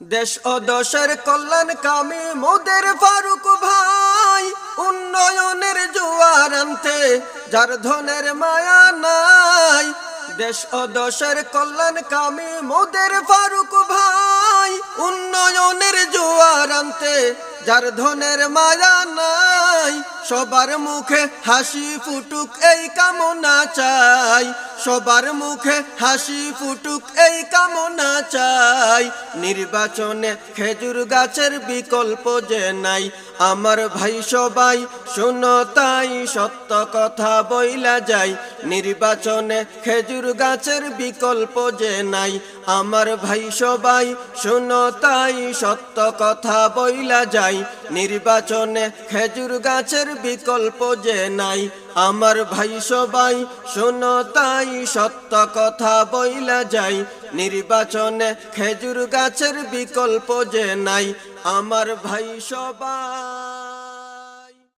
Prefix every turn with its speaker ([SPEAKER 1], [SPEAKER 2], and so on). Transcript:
[SPEAKER 1] দেশ ও দশের কল্যাণ কামী মোদের ফারুক ভাই, উন্নয়নের জোয়ার আনতে যার ধনের মায়া নাই। দেশ ও দশের কল্যাণ কামী মোদের ফারুক ভাই, উন্নয়নের জোয়ার আনতে যার ধনের মায়া নাই। সবার মুখে হাসি ফুটুক এই কামনা চাই, সবার মুখে হাসি ফুটুক এই কামনা চাই। নির্বাচনে খেজুর গাছের বিকল্প যে নাই, আমার ভাই সবাই শোনো তাই সত্য কথা বইলা যাই। নির্বাচনে খেজুর গাছের বিকল্প যে নাই, আমার ভাই সবাই শোনো তাই সত্য কথা বইলা যাই। নির্বাচনে খেজুর গাছের বিকল্প যে নাই, আমার ভাই সবাই শোনো তাই সত্য কথা বইলা যাই। নির্বাচনে খেজুর গাছের বিকল্প যে নাই, আমার ভাই সবাই।